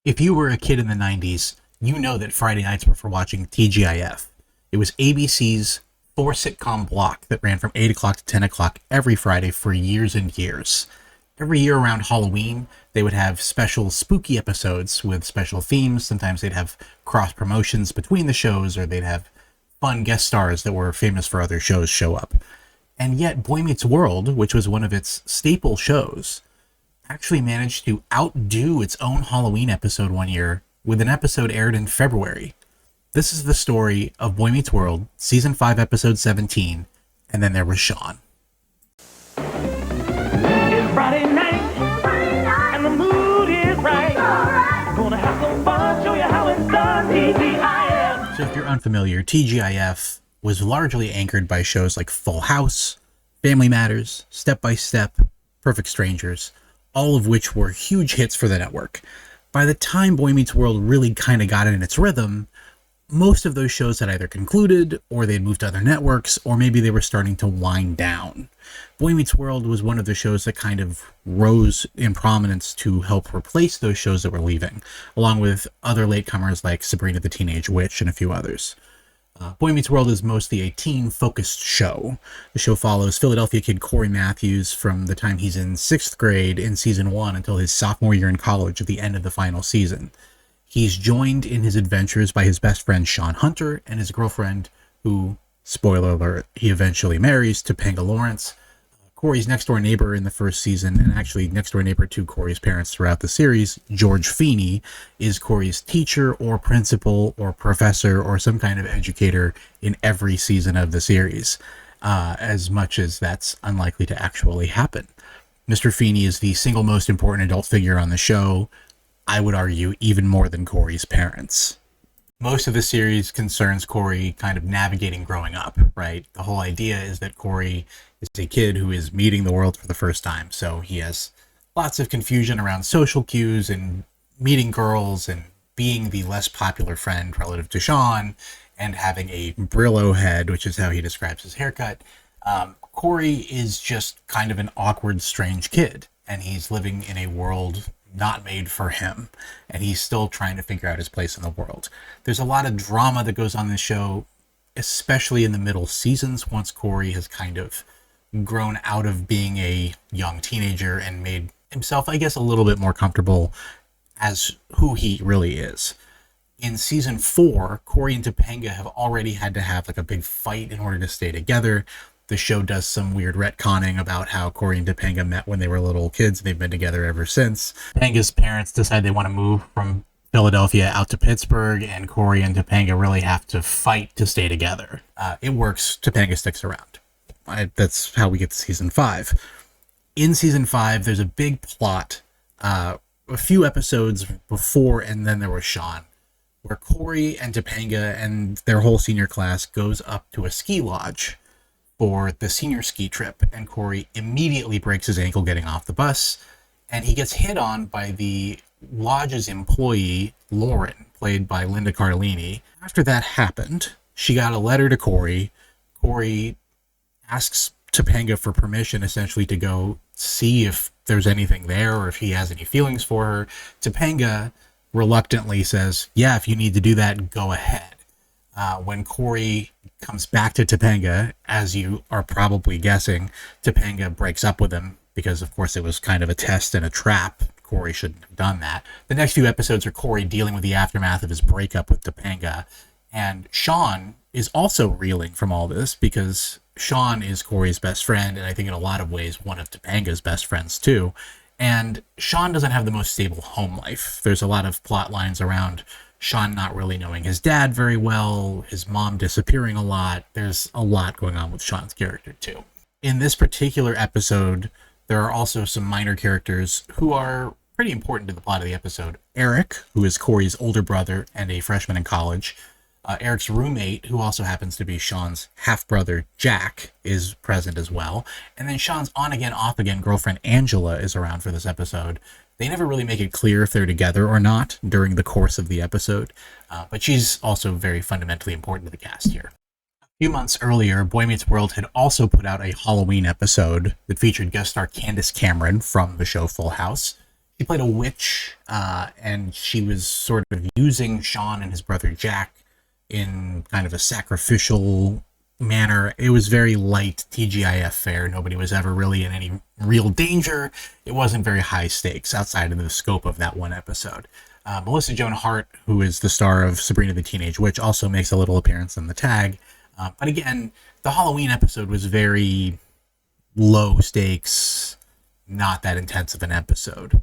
If you were a kid in the 90s, you know that Friday nights were for watching TGIF. It was ABC's four sitcom block that ran from 8 o'clock to 10 o'clock every Friday for years and years. Every year around Halloween, they would have special spooky episodes with special themes. Sometimes they'd have cross promotions between the shows, or they'd have fun guest stars that were famous for other shows show up. And yet, Boy Meets World, which was one of its staple shows, actually managed to outdo its own Halloween episode one year with an episode aired in February. This is the story of Boy Meets World, Season 5, Episode 17, and Then There Was Shawn. It's Friday night, and the mood is right. Gonna have some fun, show you how it's done, TGIF. So if you're unfamiliar, TGIF was largely anchored by shows like Full House, Family Matters, Step by Step, Perfect Strangers, all of which were huge hits for the network. By the time Boy Meets World really kind of got it in its rhythm, most of those shows had either concluded, or they'd moved to other networks, or maybe they were starting to wind down. Boy Meets World was one of the shows that kind of rose in prominence to help replace those shows that were leaving, along with other latecomers like Sabrina the Teenage Witch and a few others. Boy Meets World is mostly a teen-focused show. The show follows Philadelphia kid Corey Matthews from the time he's in 6th grade in Season 1 until his sophomore year in college at the end of the final season. He's joined in his adventures by his best friend Sean Hunter and his girlfriend, who, spoiler alert, he eventually marries, Topanga Lawrence. Corey's next-door neighbor in the first season, and actually next-door neighbor to Corey's parents throughout the series, George Feeney, is Corey's teacher or principal or professor or some kind of educator in every season of the series, as much as that's unlikely to actually happen. Mr. Feeney is the single most important adult figure on the show, I would argue even more than Corey's parents. Most of the series concerns Corey kind of navigating growing up, right? The whole idea is that Corey is a kid who is meeting the world for the first time, so he has lots of confusion around social cues and meeting girls and being the less popular friend relative to Sean and having a Brillo head, which is how he describes his haircut. Corey is just kind of an awkward, strange kid, and he's living in a world not made for him, and he's still trying to figure out his place in the world. There's a lot of drama that goes on in the show, especially in the middle seasons, once Corey has kind of grown out of being a young teenager and made himself, I guess, a little bit more comfortable as who he really is. In Season 4, Corey and Topanga have already had to have like a big fight in order to stay together. The show does some weird retconning about how Corey and Topanga met when they were little kids. They've been together ever since. Topanga's parents decide they want to move from Philadelphia out to Pittsburgh, and Corey and Topanga really have to fight to stay together. It works. Topanga sticks around. That's how we get to Season 5. In Season 5, there's a big plot, a few episodes before And Then There Was Shawn, where Corey and Topanga and their whole senior class goes up to a ski lodge for the senior ski trip, and Corey immediately breaks his ankle getting off the bus, and he gets hit on by the lodge's employee, Lauren, played by Linda Cardellini. After that happened, she got a letter to Corey. Corey asks Topanga for permission, essentially, to go see if there's anything there or if he has any feelings for her. Topanga reluctantly says, yeah, if you need to do that, go ahead. When Corey comes back to Topanga, as you are probably guessing, Topanga breaks up with him because, of course, it was kind of a test and a trap. Corey shouldn't have done that. The next few episodes are Corey dealing with the aftermath of his breakup with Topanga, and Sean is also reeling from all this because Sean is Corey's best friend, and I think in a lot of ways one of Topanga's best friends too. And Sean doesn't have the most stable home life. There's a lot of plot lines around Sean not really knowing his dad very well, his mom disappearing a lot. There's a lot going on with Sean's character too. In this particular episode, there are also some minor characters who are pretty important to the plot of the episode. Eric, who is Corey's older brother and a freshman in college. Eric's roommate, who also happens to be Sean's half-brother, Jack, is present as well. And then Sean's on-again, off-again girlfriend, Angela, is around for this episode. They never really make it clear if they're together or not during the course of the episode, but she's also very fundamentally important to the cast here. A few months earlier, Boy Meets World had also put out a Halloween episode that featured guest star Candace Cameron from the show Full House. She played a witch, and she was sort of using Shawn and his brother Jack in kind of a sacrificial manner. It was very light TGIF fare. Nobody was ever really in any real danger. It wasn't very high stakes outside of the scope of that one episode. Melissa Joan Hart, who is the star of Sabrina the Teenage Witch, also makes a little appearance in the tag. But again, the Halloween episode was very low stakes, not that intense of an episode.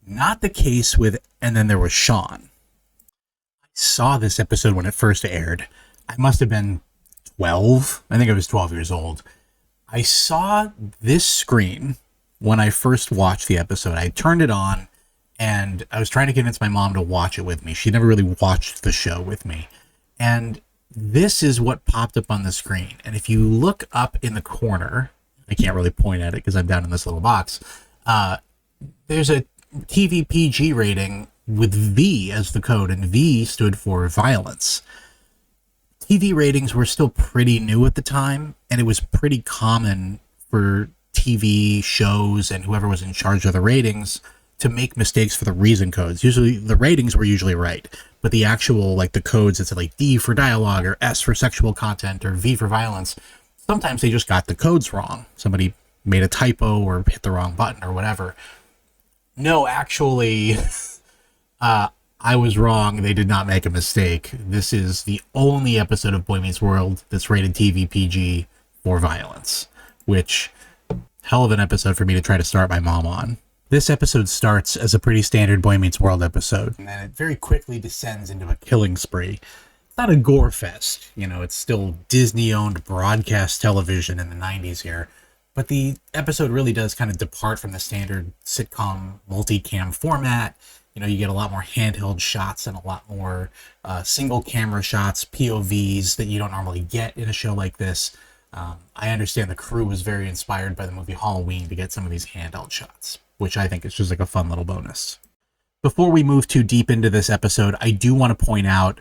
Not the case with And Then There Was Shawn. I saw this episode when it first aired. I must have been 12. I think I was 12 years old. I saw this screen when I first watched the episode. I turned it on and I was trying to convince my mom to watch it with me. She never really watched the show with me. And this is what popped up on the screen. And if you look up in the corner, I can't really point at it because I'm down in this little box. There's a TV PG rating with V as the code, and V stood for violence. TV ratings were still pretty new at the time, and it was pretty common for TV shows and whoever was in charge of the ratings to make mistakes for the reason codes. Usually the ratings were usually right, but the actual, like the codes that said like D for dialogue or S for sexual content or V for violence, sometimes they just got the codes wrong. Somebody made a typo or hit the wrong button or whatever. No, actually, I was wrong. They did not make a mistake. This is the only episode of Boy Meets World that's rated TV PG for violence, which, hell of an episode for me to try to start my mom on. This episode starts as a pretty standard Boy Meets World episode, and then it very quickly descends into a killing spree. It's not a gore fest, you know, it's still Disney-owned broadcast television in the 90s here. But the episode really does kind of depart from the standard sitcom multicam format. You know, you get a lot more handheld shots and a lot more single camera shots, POVs that you don't normally get in a show like this. I understand the crew was very inspired by the movie Halloween to get some of these handheld shots, which I think is just like a fun little bonus. Before we move too deep into this episode, I do want to point out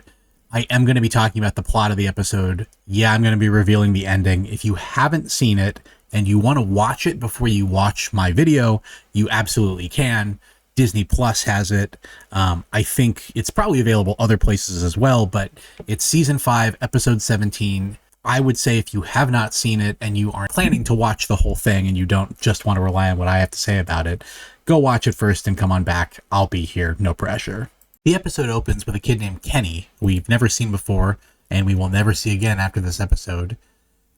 I am going to be talking about the plot of the episode. Yeah, I'm going to be revealing the ending. If you haven't seen it, and you want to watch it before you watch my video, you absolutely can. Disney Plus has it. I think it's probably available other places as well, but it's season 5, episode 17. I would say if you have not seen it and you aren't planning to watch the whole thing and you don't just want to rely on what I have to say about it, go watch it first and come on back. I'll be here, no pressure. The episode opens with a kid named Kenny, who we've never seen before, and we will never see again after this episode,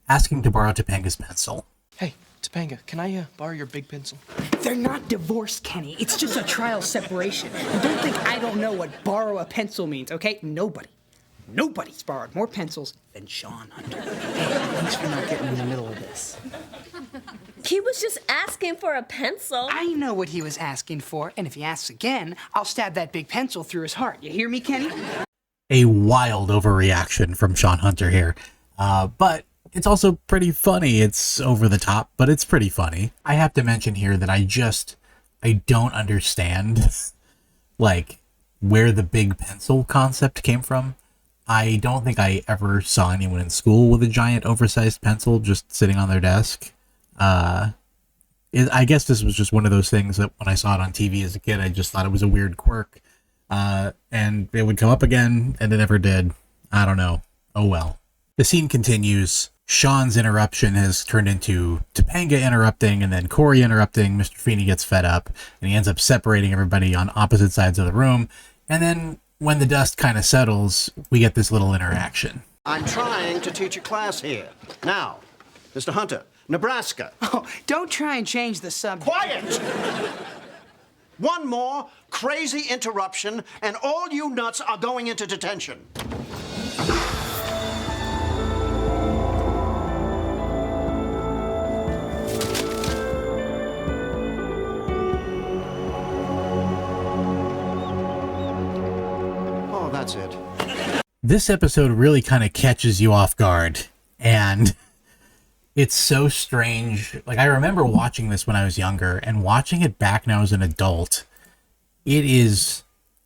asking to borrow Topanga's pencil. Hey, Topanga, can I borrow your big pencil? They're not divorced, Kenny. It's just a trial separation. And don't think I don't know what borrow a pencil means, okay? Nobody's borrowed more pencils than Shawn Hunter. Hey, thanks for not getting in the middle of this. He was just asking for a pencil. I know what he was asking for, and if he asks again, I'll stab that big pencil through his heart. You hear me, Kenny? A wild overreaction from Shawn Hunter here. But it's also pretty funny. It's over the top, but it's pretty funny. I have to mention here that I don't understand, like, where the big pencil concept came from. I don't think I ever saw anyone in school with a giant oversized pencil just sitting on their desk. I guess this was just one of those things that when I saw it on TV as a kid, I just thought it was a weird quirk. And it would come up again, and it never did. I don't know. Oh well. The scene continues. Shawn's interruption has turned into Topanga interrupting and then Corey interrupting. Mr. Feeney gets fed up and he ends up separating everybody on opposite sides of the room. And then when the dust kind of settles, we get this little interaction. I'm trying to teach a class here. Now, Mr. Hunter, Nebraska. Oh, don't try and change the subject. Quiet! One more crazy interruption and all you nuts are going into detention. That's it. This episode really kind of catches you off guard, and it's so strange. Like, I remember watching this when I was younger, and watching it back now as an adult, it is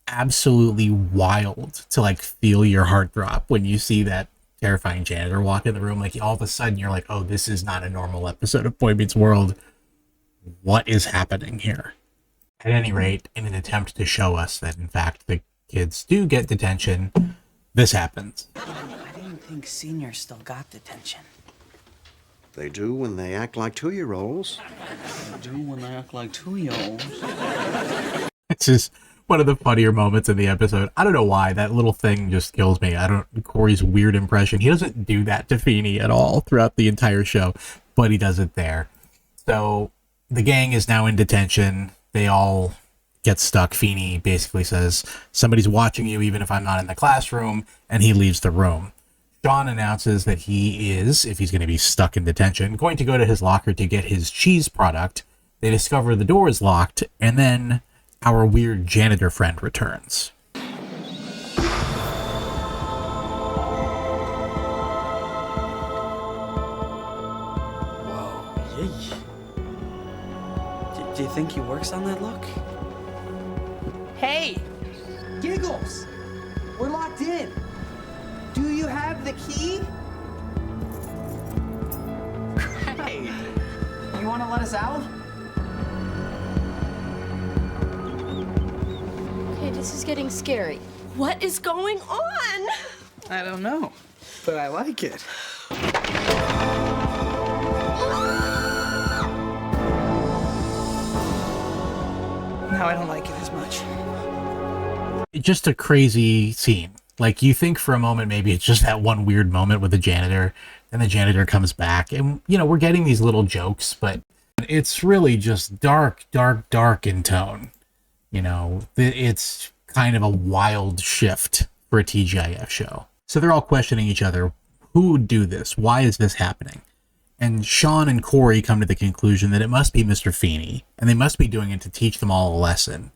absolutely wild to, like, feel your heart drop when you see that terrifying janitor walk in the room. Like, all of a sudden, you're like, oh, this is not a normal episode of Boy Meets World. What is happening here? At any rate, in an attempt to show us that, in fact, the kids do get detention, this happens. I didn't think seniors still got detention. They do when they act like 2-year-olds. They do when they act like 2-year-olds. It's just one of the funnier moments in the episode. I don't know why. That little thing just kills me. Corey's weird impression. He doesn't do that to Feeney at all throughout the entire show, but he does it there. So the gang is now in detention. They all get stuck. Feeney basically says, somebody's watching you even if I'm not in the classroom, and he leaves the room. Shawn announces that he is, if he's going to be stuck in detention, going to go to his locker to get his cheese product. They discover the door is locked, and then our weird janitor friend returns. Do you think he works on that look? Hey, Giggles, we're locked in. Do you have the key? Hey, you want to let us out? Okay, this is getting scary. What is going on? I don't know, but I like it. No, I don't like it as much. Just a crazy scene. Like, you think for a moment maybe it's just that one weird moment with the janitor, and the janitor comes back, and, you know, we're getting these little jokes, but it's really just dark, dark, dark in tone. You know, it's kind of a wild shift for a TGIF show. So they're all questioning each other. Who would do this? Why is this happening? And Shawn and Corey come to the conclusion that it must be Mr. Feeney, and they must be doing it to teach them all a lesson.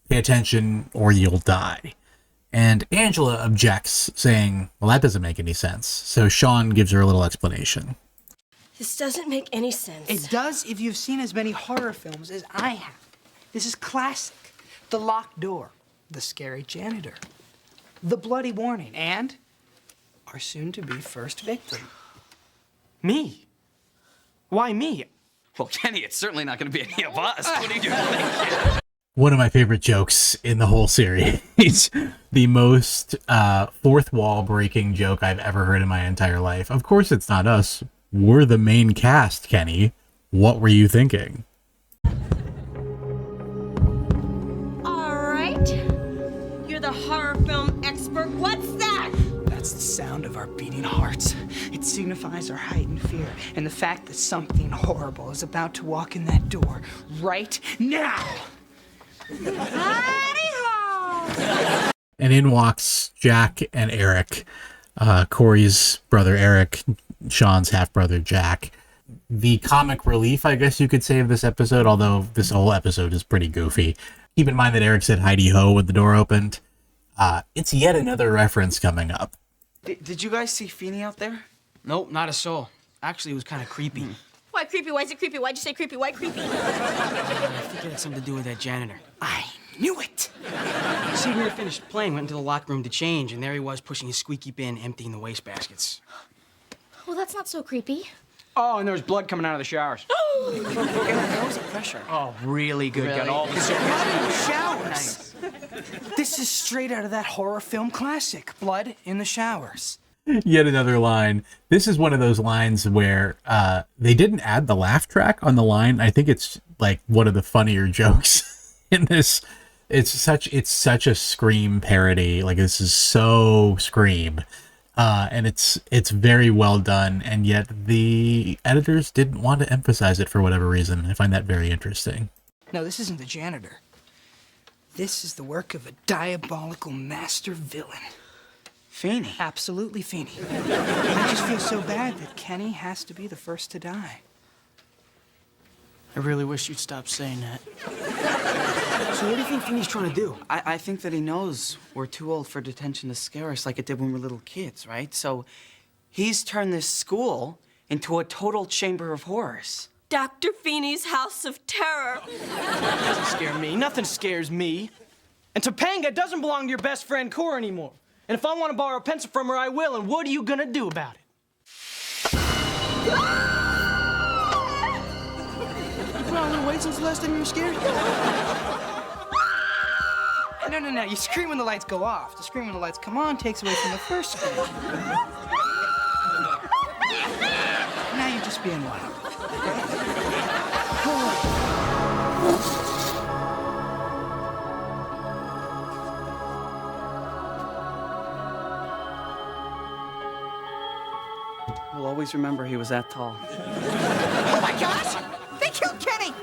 Pay attention or you'll die. And Angela objects, saying, well, that doesn't make any sense. So Shawn gives her a little explanation. This doesn't make any sense. It does if you've seen as many horror films as I have. This is classic. The locked door, the scary janitor, the bloody warning, and our soon-to-be first victim. Me? Why me? Well, Kenny, it's certainly not going to be any of us. What do you think? One of my favorite jokes in the whole series. The most fourth wall breaking joke I've ever heard in my entire life. Of course it's not us. We're the main cast, Kenny. What were you thinking? All right. You're the horror film expert. What's that? That's the sound of our beating hearts. It signifies our heightened fear and the fact that something horrible is about to walk in that door right now. Hidey-ho! And in walks Jack and Eric, Corey's brother Eric, Shawn's half-brother Jack. The comic relief, I guess you could say, of this episode, although this whole episode is pretty goofy. Keep in mind that Eric said Heidi-ho when the door opened. It's yet another reference coming up. Did you guys see Feeney out there? Nope, not a soul. Actually, it was kind of creepy. Why creepy? Why is it creepy? Why'd you say creepy? Why creepy? I think it had something to do with that janitor. I knew it. See, we were finished playing, went into the locker room to change, and there he was pushing his squeaky bin, emptying the wastebaskets. Well, that's not so creepy. Oh, and there was blood coming out of the showers. How was the pressure? Oh, really good. Really? Got all the Showers. This is straight out of that horror film classic, Blood in the Showers. Yet another line. This is one of those lines where they didn't add the laugh track on the line. I think it's like one of the funnier jokes in this. It's such a Scream parody. Like, this is so Scream. And it's very well done, and yet the editors didn't want to emphasize it for whatever reason. I find that very interesting. No, this isn't the janitor. This is the work of a diabolical master villain. Feeney. Absolutely Feeney. I just feel so bad that Kenny has to be the first to die. I really wish you'd stop saying that. So what do you think Feeney's trying to do? I think that he knows we're too old for detention to scare us like it did when we were little kids, right? So he's turned this school into a total chamber of horrors. Dr. Feeney's House of Terror. doesn't scare me. Nothing scares me. And Topanga doesn't belong to your best friend, Cora, anymore. And if I want to borrow a pencil from her, I will. And what are you gonna do about it? Well, I'm gonna wait since the last time you were scared. No. You scream when the lights go off. The scream when the lights come on takes away from the first scream. Now you're just being loud. We'll always remember he was that tall. Oh my gosh! They killed Kenny!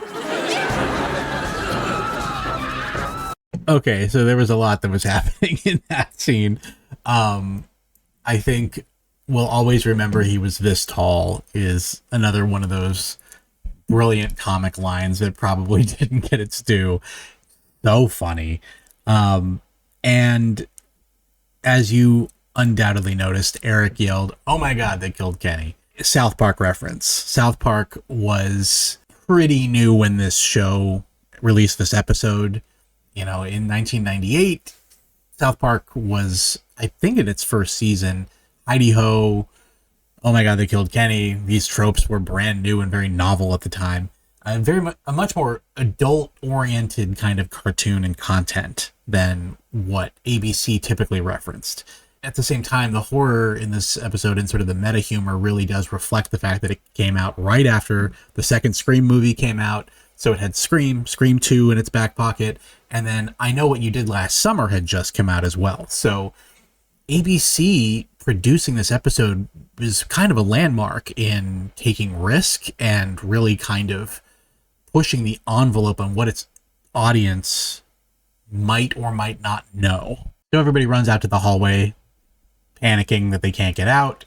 Okay, so there was a lot that was happening in that scene. I think we'll always remember he was this tall is another one of those brilliant comic lines that probably didn't get its due. So funny. And as you undoubtedly noticed, Eric yelled, "Oh my God, they killed Kenny." South Park reference. South Park was pretty new when this show released this episode. You know, in 1998, South Park was, I think, in its first season. Heidi Ho, "Oh my God, they killed Kenny." These tropes were brand new and very novel at the time. A much more adult-oriented kind of cartoon and content than what ABC typically referenced. At the same time, the horror in this episode and sort of the meta humor really does reflect the fact that it came out right after the second Scream movie came out. So it had Scream 2 in its back pocket, and then I Know What You Did Last Summer had just come out as well. So ABC producing this episode was kind of a landmark in taking risk and really kind of pushing the envelope on what its audience might or might not know. So everybody runs out to the hallway, panicking that they can't get out.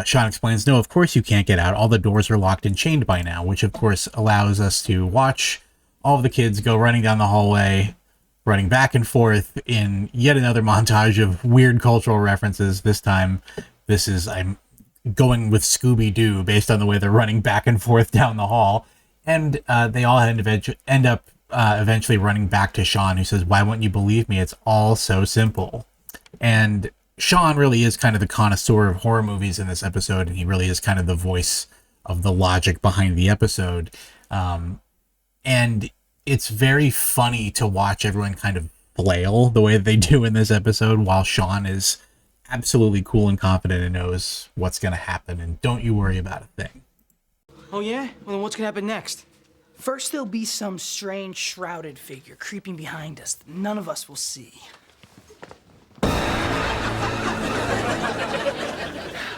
Shawn explains, "No, of course you can't get out. All the doors are locked and chained by now," which of course allows us to watch all of the kids go running down the hallway, running back and forth in yet another montage of weird cultural references. This time, I'm going with Scooby-Doo based on the way they're running back and forth down the hall. And they all end up eventually running back to Shawn, who says, "Why won't you believe me? It's all so simple." And Shawn really is kind of the connoisseur of horror movies in this episode, and he really is kind of the voice of the logic behind the episode. And it's very funny to watch everyone kind of flail the way that they do in this episode, while Shawn is absolutely cool and confident and knows what's going to happen, and don't you worry about a thing. Oh, yeah? Well, then what's gonna happen next? First, there'll be some strange shrouded figure creeping behind us that none of us will see.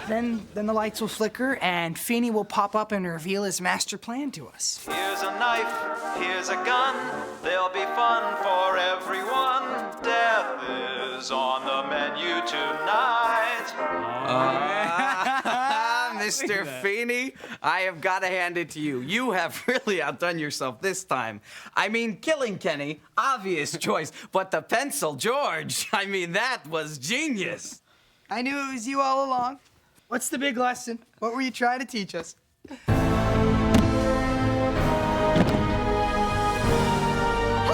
Then the lights will flicker, and Feeney will pop up and reveal his master plan to us. Here's a knife, here's a gun, there'll be fun for everyone. Death is on the menu tonight. Mr. Feeney, I have got to hand it to you. You have really outdone yourself this time. I mean, killing Kenny, obvious choice, but the pencil, George, I mean, that was genius. I knew it was you all along. What's the big lesson? What were you trying to teach us? Oh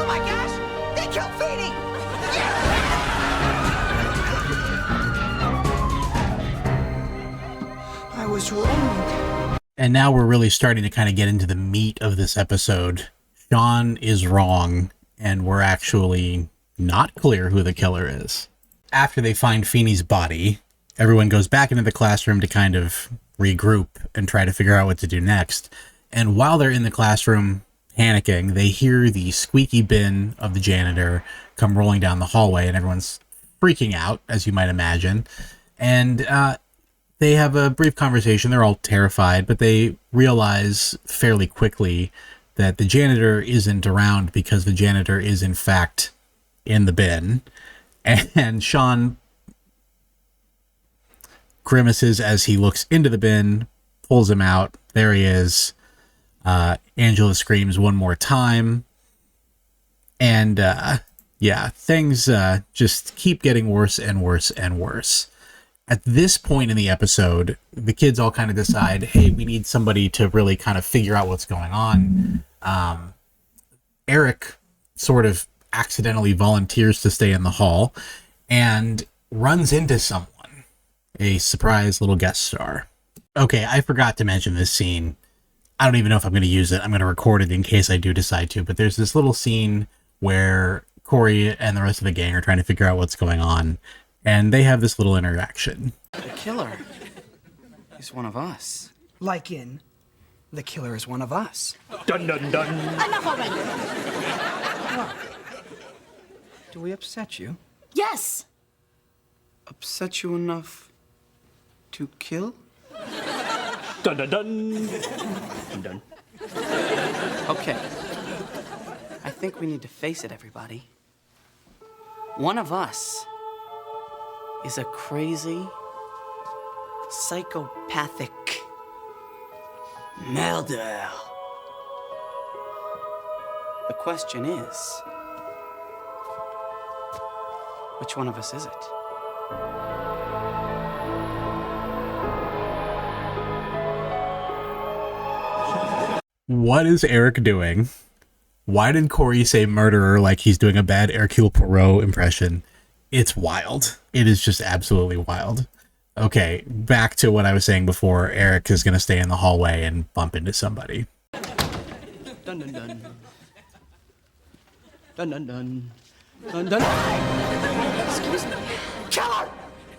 my gosh! They killed Feeney! I was wrong. And now we're really starting to kind of get into the meat of this episode. Shawn is wrong, and we're actually not clear who the killer is. After they find Feeney's body, everyone goes back into the classroom to kind of regroup and try to figure out what to do next. And while they're in the classroom panicking, they hear the squeaky bin of the janitor come rolling down the hallway, and everyone's freaking out, as you might imagine. And they have a brief conversation. They're all terrified, but they realize fairly quickly that the janitor isn't around because the janitor is, in fact, in the bin. And Shawn grimaces as he looks into the bin, pulls him out. There he is. Angela screams one more time. And, yeah, things just keep getting worse and worse and worse. At this point in the episode, the kids all kind of decide, hey, we need somebody to really kind of figure out what's going on. Eric sort of accidentally volunteers to stay in the hall and runs into someone. A surprise little guest star. Okay, I forgot to mention this scene. I don't even know if I'm going to use it. I'm going to record it in case I do decide to. But there's this little scene where Corey and the rest of the gang are trying to figure out what's going on, and they have this little interaction. The killer is one of us. Like in, the killer is one of us. Dun dun dun. Enough already. Do we upset you? Yes. Upset you enough to kill? Dun dun dun. Dun dun. Okay. I think we need to face it, everybody. One of us is a crazy, psychopathic murderer. The question is, which one of us is it? What is Eric doing? Why did Corey say murderer like he's doing a bad Hercule Poirot impression? It's wild. It is just absolutely wild. Okay, back to what I was saying before. Eric is going to stay in the hallway and bump into somebody. Dun dun dun. Dun dun dun. Dun dun. Excuse me. Killer!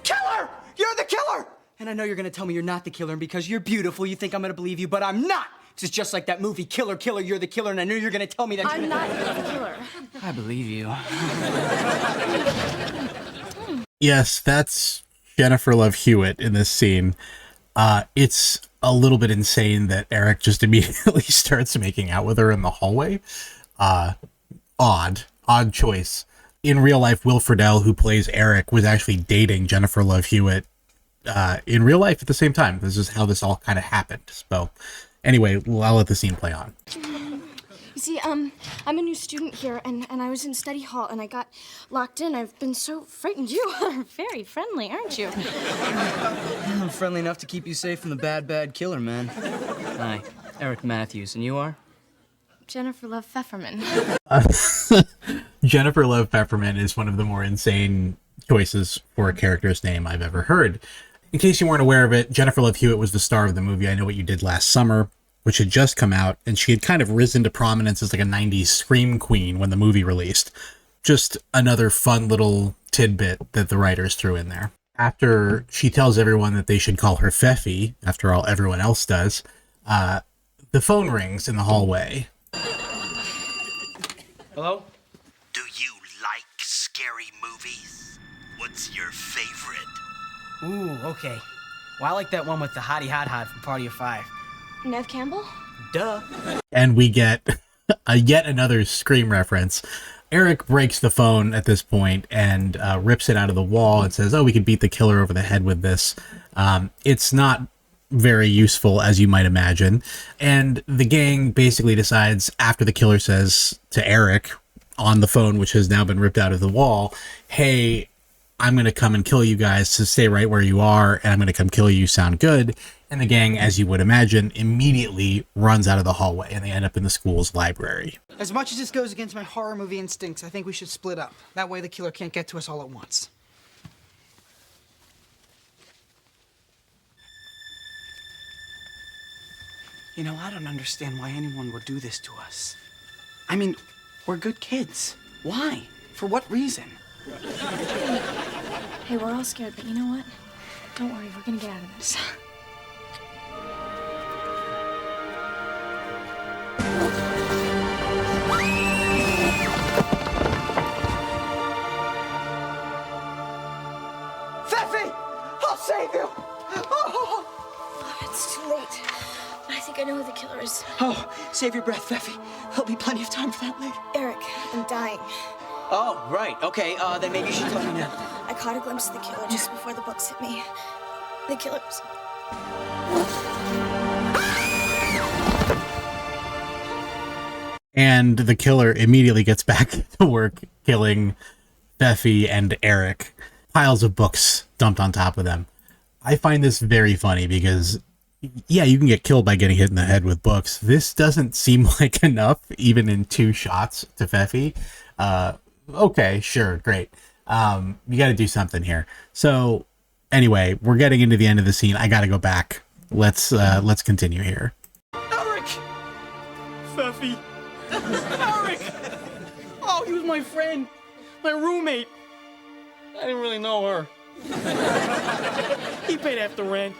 Killer! You're the killer! And I know you're gonna tell me you're not the killer, and because you're beautiful, you think I'm gonna believe you, but I'm not! It's just like that movie, Killer, Killer, You're the Killer, and I know you're gonna tell me that I'm not the killer. I believe you. Yes, that's Jennifer Love Hewitt in this scene. It's a little bit insane that Eric just immediately starts making out with her in the hallway. Odd choice. In real life, Will Friedle, who plays Eric, was actually dating Jennifer Love Hewitt in real life at the same time. This is how this all kind of happened. So anyway, I'll let the scene play on. You see, I'm a new student here, and I was in study hall, and I got locked in. I've been so frightened. You are very friendly, aren't you? I'm friendly enough to keep you safe from the bad killer, man. Hi, Eric Matthews, and you are? Jennifer Love Pfefferman. Jennifer Love Peppermint is one of the more insane choices for a character's name I've ever heard. In case you weren't aware of it, Jennifer Love Hewitt was the star of the movie I Know What You Did Last Summer, which had just come out, and she had kind of risen to prominence as like a 90s scream queen when the movie released. Just another fun little tidbit that the writers threw in there. After she tells everyone that they should call her Pfeffy, after all everyone else does, the phone rings in the hallway. Hello? Do you like scary movies? What's your favorite? Ooh, okay. Well, I like that one with the hottie hot hot from Party of Five. Nev Campbell? Duh. And we get yet another Scream reference. Eric breaks the phone at this point and rips it out of the wall and says, oh, we could beat the killer over the head with this. It's not very useful, as you might imagine. And the gang basically decides, after the killer says to Eric on the phone, which has now been ripped out of the wall, hey, I'm going to come and kill you guys, to stay right where you are, and I'm going to come kill you, sound good? And the gang, as you would imagine, immediately runs out of the hallway, and they end up in the school's library. As much as this goes against my horror movie instincts, I think we should split up. That way the killer can't get to us all at once. You know, I don't understand why anyone would do this to us. I mean, we're good kids. Why? For what reason? Hey, we're all scared, but you know what? Don't worry, we're gonna get out of this. Pfeffy! I'll save you! Oh, it's too late. I think I know who the killer is. Oh, save your breath, Pfeffy. There'll be plenty of time for that later. Eric, I'm dying. Oh, right. Okay, then maybe you should tell me now. I caught a glimpse of the killer just before the books hit me. The killer's... And the killer immediately gets back to work killing Pfeffy and Eric. Piles of books dumped on top of them. I find this very funny because, yeah, you can get killed by getting hit in the head with books. This doesn't seem like enough, even in 2 shots to Pfeffy. Okay, sure, great. You got to do something here. So, anyway, we're getting into the end of the scene. I got to go back. Let's continue here. Eric! Pfeffy! Eric! Oh, he was my friend. My roommate. I didn't really know her. He paid half the rent.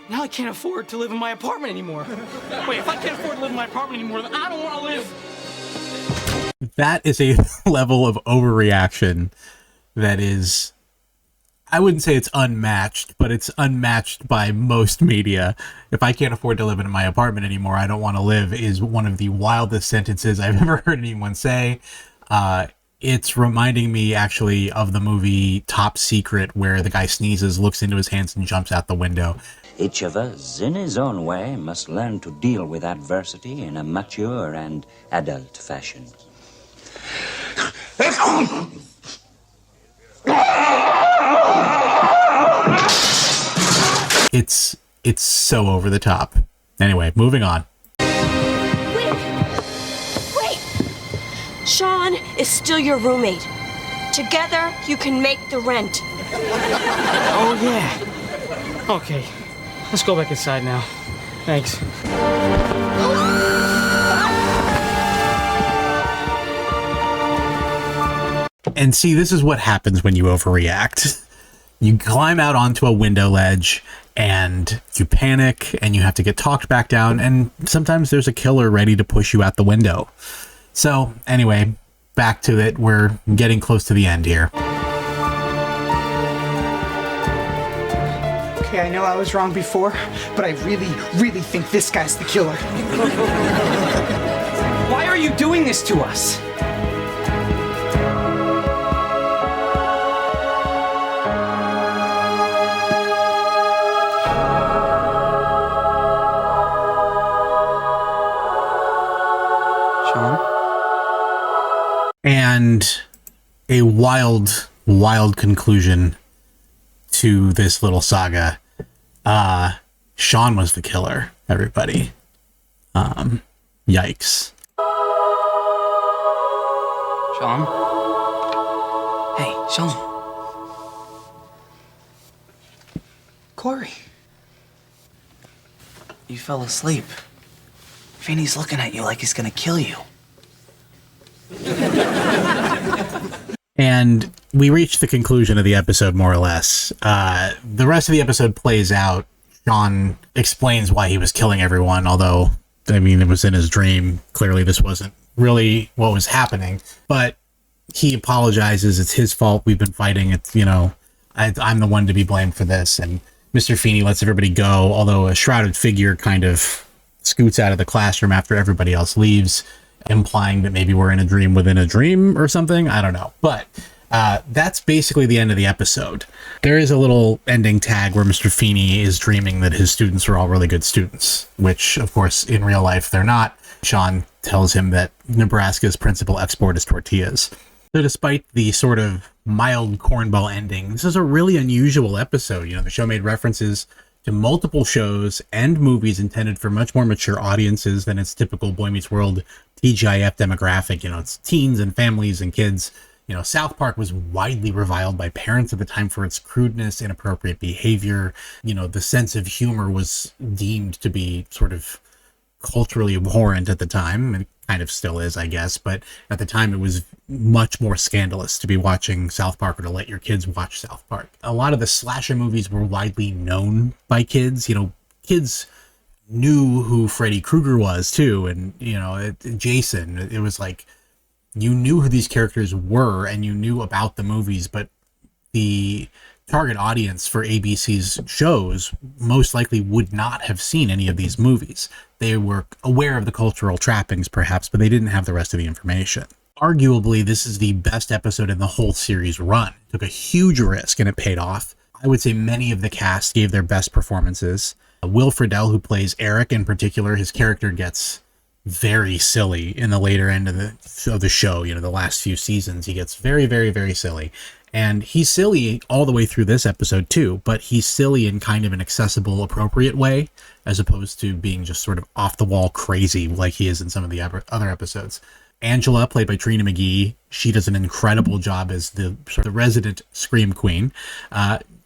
Now I can't afford to live in my apartment anymore. Wait, if I can't afford to live in my apartment anymore, then I don't want to live. That is a level of overreaction that is, I wouldn't say it's unmatched, but it's unmatched by most media. If I can't afford to live in my apartment anymore, I don't want to live is one of the wildest sentences I've ever heard anyone say. It's reminding me actually of the movie Top Secret, where the guy sneezes, looks into his hands, and jumps out the window. Each of us, in his own way, must learn to deal with adversity in a mature and adult fashion. It's so over the top. Anyway, moving on. Wait! Shawn is still your roommate. Together, you can make the rent. Oh, yeah. Okay. Let's go back inside now. Thanks. And see, this is what happens when you overreact. You climb out onto a window ledge and you panic and you have to get talked back down, and sometimes there's a killer ready to push you out the window. So anyway, back to it. We're getting close to the end here. Okay, I know I was wrong before, but I really think this guy's the killer. Why are you doing this to us? And a wild conclusion to this little saga. Shawn was the killer, everybody. Yikes. Shawn? Hey, Shawn. Corey. You fell asleep. Fanny's looking at you like he's gonna kill you. And we reached the conclusion of the episode, more or less. The rest of the episode plays out. Shawn explains why he was killing everyone, although, I mean, it was in his dream. Clearly, this wasn't really what was happening. But he apologizes. It's his fault. We've been fighting. It's, you know, I'm the one to be blamed for this. And Mr. Feeney lets everybody go, although a shrouded figure kind of scoots out of the classroom after everybody else leaves, implying that maybe we're in a dream within a dream or something. I don't know. But that's basically the end of the episode. There is a little ending tag where Mr. Feeney is dreaming that his students are all really good students, which, of course, in real life, they're not. Shawn tells him that Nebraska's principal export is tortillas. So despite the sort of mild cornball ending, this is a really unusual episode. You know, the show made references to multiple shows and movies intended for much more mature audiences than its typical Boy Meets World TGIF demographic. You know, it's teens and families and kids. You know, South Park was widely reviled by parents at the time for its crudeness, inappropriate behavior. You know, the sense of humor was deemed to be sort of culturally abhorrent at the time. It kind of still is, I guess, but at the time it was much more scandalous to be watching South Park or to let your kids watch South Park. A lot of the slasher movies were widely known by kids. You know, kids knew who Freddy Krueger was too, and, you know, Jason. It was like, you knew who these characters were and you knew about the movies, but the target audience for ABC's shows most likely would not have seen any of these movies. They were aware of the cultural trappings, perhaps, but they didn't have the rest of the information. Arguably, this is the best episode in the whole series run. It took a huge risk and it paid off. I would say many of the cast gave their best performances. Will Friedle, who plays Eric in particular, his character gets very silly in the later end of the show. You know, the last few seasons, he gets very, very, very silly. And he's silly all the way through this episode too, but he's silly in kind of an accessible, appropriate way, as opposed to being just sort of off the wall crazy like he is in some of the other episodes. Angela, played by Trina McGee, she does an incredible job as the sort of resident scream queen.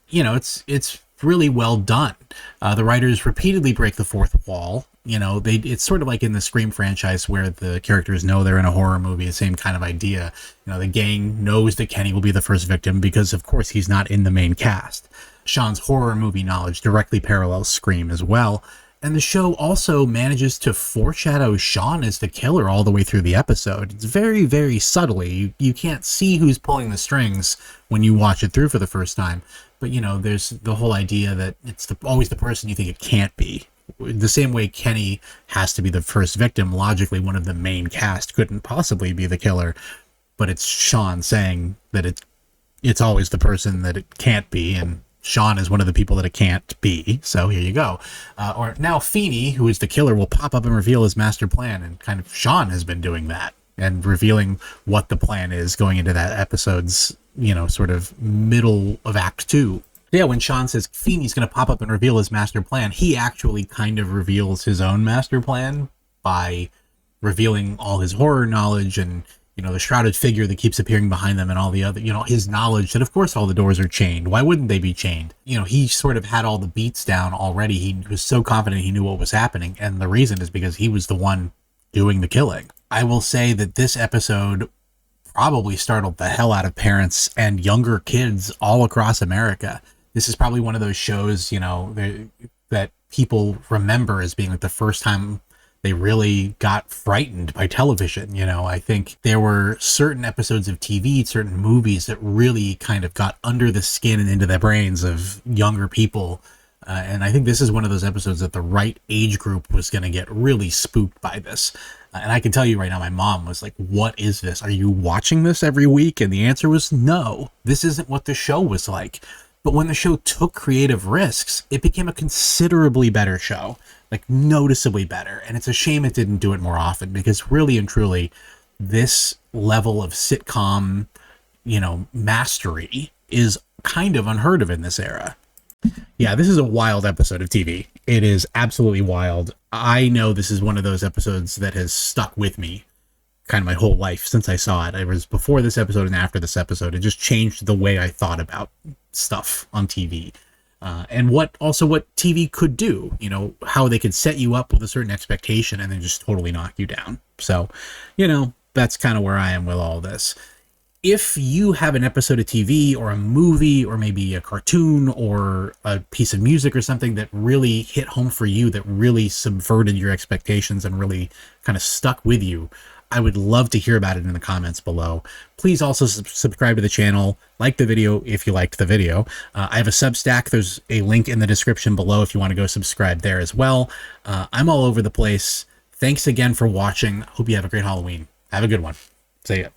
You know, it's really well done. The writers repeatedly break the fourth wall You know, it's sort of like in the Scream franchise where the characters know they're in a horror movie, the same kind of idea. You know, the gang knows that Kenny will be the first victim because, of course, he's not in the main cast. Shawn's horror movie knowledge directly parallels Scream as well. And the show also manages to foreshadow Shawn as the killer all the way through the episode. It's very, very subtly. You can't see who's pulling the strings when you watch it through for the first time. But, you know, there's the whole idea that it's always the person you think it can't be. The same way Kenny has to be the first victim, logically one of the main cast couldn't possibly be the killer. But it's Shawn saying that it's always the person that it can't be, and Shawn is one of the people that it can't be, so here you go. Or now Feeney, who is the killer, will pop up and reveal his master plan, and kind of Shawn has been doing that, and revealing what the plan is going into that episode's, you know, sort of middle of Act 2. Yeah, when Shawn says Feeney's going to pop up and reveal his master plan, he actually kind of reveals his own master plan by revealing all his horror knowledge and, you know, the shrouded figure that keeps appearing behind them and all the other, you know, his knowledge that, of course, all the doors are chained. Why wouldn't they be chained? You know, he sort of had all the beats down already. He was so confident he knew what was happening. And the reason is because he was the one doing the killing. I will say that this episode probably startled the hell out of parents and younger kids all across America. This is probably one of those shows, you know, that people remember as being like the first time they really got frightened by television. You know, I think there were certain episodes of TV, certain movies that really kind of got under the skin and into the brains of younger people. And I think this is one of those episodes that the right age group was going to get really spooked by this. And I can tell you right now, my mom was like, what is this? Are you watching this every week? And the answer was no, this isn't what the show was like. But when the show took creative risks, it became a considerably better show, like noticeably better. And it's a shame it didn't do it more often, because really and truly, this level of sitcom, you know, mastery is kind of unheard of in this era. Yeah, this is a wild episode of TV. It is absolutely wild. I know this is one of those episodes that has stuck with me kind of my whole life since I saw it. It was before this episode and after this episode. It just changed the way I thought about stuff on TV. And what TV could do, you know, how they could set you up with a certain expectation and then just totally knock you down. So, you know, that's kind of where I am with all this. If you have an episode of TV or a movie or maybe a cartoon or a piece of music or something that really hit home for you, that really subverted your expectations and really kind of stuck with you, I would love to hear about it in the comments below. Please also subscribe to the channel, like the video if you liked the video. I have a Substack. There's a link in the description below if you want to go subscribe there as well. I'm all over the place. Thanks again for watching. Hope you have a great Halloween. Have a good one. See ya.